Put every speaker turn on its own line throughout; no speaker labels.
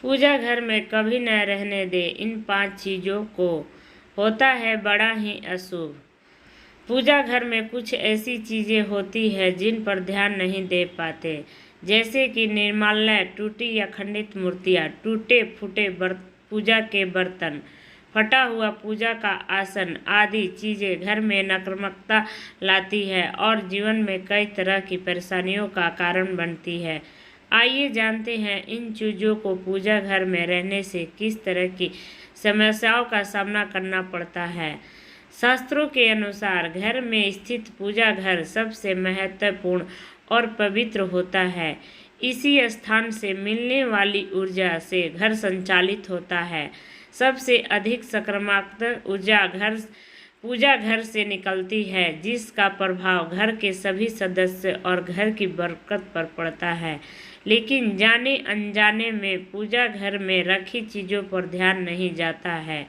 पूजा घर में कभी न रहने दे इन 5 चीज़ों को, होता है बड़ा ही अशुभ। पूजा घर में कुछ ऐसी चीज़ें होती है जिन पर ध्यान नहीं दे पाते, जैसे कि निर्माल्य, टूटी या खंडित मूर्तियाँ, टूटे फूटे पूजा के बर्तन, फटा हुआ पूजा का आसन आदि चीज़ें घर में नकारात्मकता लाती है और जीवन में कई तरह की परेशानियों का कारण बनती है। आइए जानते हैं इन चीज़ों को पूजा घर में रहने से किस तरह की समस्याओं का सामना करना पड़ता है। शास्त्रों के अनुसार घर में स्थित पूजा घर सबसे महत्वपूर्ण और पवित्र होता है। इसी स्थान से मिलने वाली ऊर्जा से घर संचालित होता है। सबसे अधिक सकारात्मक ऊर्जा पूजा घर से निकलती है, जिसका प्रभाव घर के सभी सदस्य और घर की बरकत पर पड़ता है। लेकिन जाने अनजाने में पूजा घर में रखी चीज़ों पर ध्यान नहीं जाता है,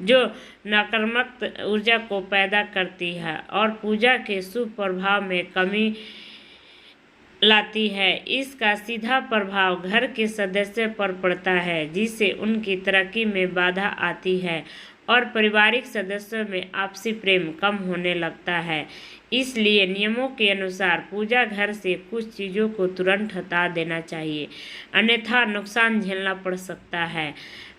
जो नकारात्मक ऊर्जा को पैदा करती है और पूजा के शुभ प्रभाव में कमी लाती है। इसका सीधा प्रभाव घर के सदस्यों पर पड़ता है, जिससे उनकी तरक्की में बाधा आती है और पारिवारिक सदस्यों में आपसी प्रेम कम होने लगता है। इसलिए नियमों के अनुसार पूजा घर से कुछ चीज़ों को तुरंत हटा देना चाहिए, अन्यथा नुकसान झेलना पड़ सकता है।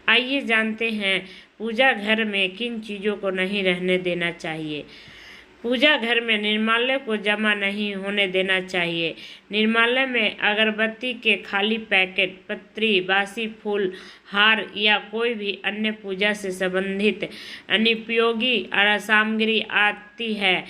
आइए जानते हैं पूजा घर में किन चीज़ों को नहीं रहने देना चाहिए। पूजा घर में निर्माल्य को जमा नहीं होने देना चाहिए। निर्माल्य में अगरबत्ती के खाली पैकेट, पत्री, बासी फूल, हार या कोई भी अन्य पूजा से संबंधित अनुपयोगी सामग्री आती है,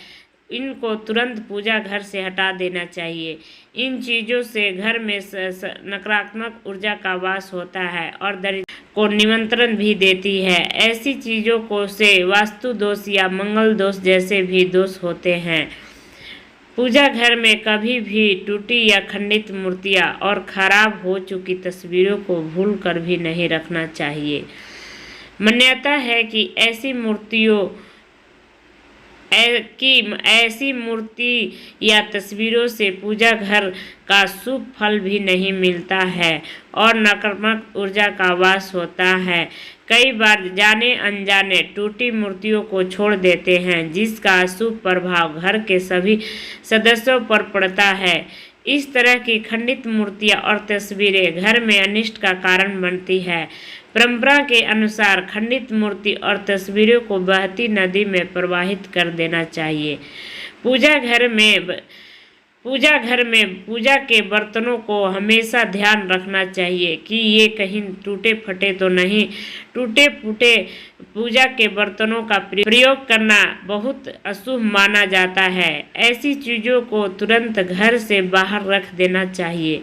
इनको तुरंत पूजा घर से हटा देना चाहिए। इन चीज़ों से घर में नकारात्मक ऊर्जा का वास होता है और दरिद्र को निमंत्रण भी देती है। ऐसी चीज़ों को से वास्तु दोष या मंगल दोष जैसे भी दोष होते हैं। पूजा घर में कभी भी टूटी या खंडित मूर्तियाँ और खराब हो चुकी तस्वीरों को भूल कर भी नहीं रखना चाहिए। मान्यता है कि ऐसी मूर्ति या तस्वीरों से पूजा घर का शुभ फल भी नहीं मिलता है और नकारात्मक ऊर्जा का वास होता है। कई बार जाने अनजाने टूटी मूर्तियों को छोड़ देते हैं, जिसका अशुभ प्रभाव घर के सभी सदस्यों पर पड़ता है। इस तरह की खंडित मूर्तियाँ और तस्वीरें घर में अनिष्ट का कारण बनती है। परंपरा के अनुसार खंडित मूर्ति और तस्वीरों को बहती नदी में प्रवाहित कर देना चाहिए। पूजा घर में पूजा के बर्तनों को हमेशा ध्यान रखना चाहिए कि ये कहीं टूटे फटे तो नहीं। टूटे फूटे पूजा के बर्तनों का प्रयोग करना बहुत अशुभ माना जाता है। ऐसी चीज़ों को तुरंत घर से बाहर रख देना चाहिए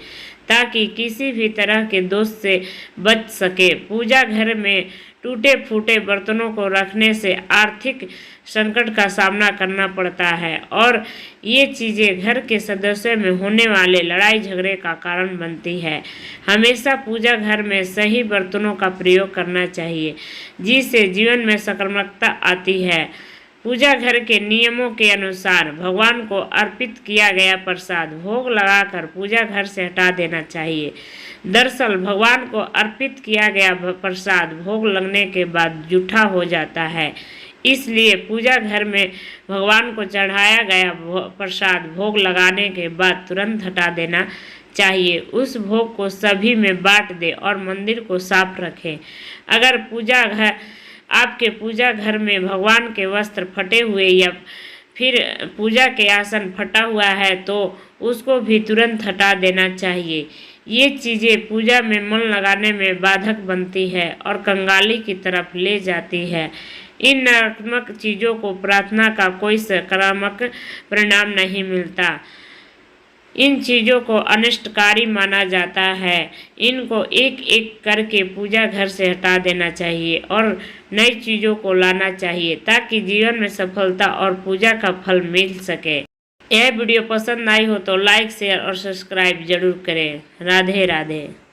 ताकि किसी भी तरह के दोष से बच सके। पूजा घर में टूटे फूटे बर्तनों को रखने से आर्थिक संकट का सामना करना पड़ता है और ये चीज़ें घर के सदस्यों में होने वाले लड़ाई झगड़े का कारण बनती है। हमेशा पूजा घर में सही बर्तनों का प्रयोग करना चाहिए, जिससे जीवन में सकारात्मकता आती है। पूजा घर के नियमों के अनुसार भगवान को अर्पित किया गया प्रसाद भोग लगाकर पूजा घर से हटा देना चाहिए। दरअसल भगवान को अर्पित किया गया प्रसाद भोग लगने के बाद जूठा हो जाता है, इसलिए पूजा घर में भगवान को चढ़ाया गया प्रसाद भोग लगाने के बाद तुरंत हटा देना चाहिए। उस भोग को सभी में बांट दे और मंदिर को साफ रखें। अगर आपके पूजा घर में भगवान के वस्त्र फटे हुए या फिर पूजा के आसन फटा हुआ है तो उसको भी तुरंत हटा देना चाहिए। ये चीज़ें पूजा में मन लगाने में बाधक बनती है और कंगाली की तरफ ले जाती है। इन नकारात्मक चीज़ों को प्रार्थना का कोई सकारात्मक परिणाम नहीं मिलता। इन चीज़ों को अनिष्टकारी माना जाता है। इनको एक एक करके पूजा घर से हटा देना चाहिए और नई चीज़ों को लाना चाहिए ताकि जीवन में सफलता और पूजा का फल मिल सके। यह वीडियो पसंद आई हो तो लाइक, शेयर और सब्सक्राइब जरूर करें। राधे राधे।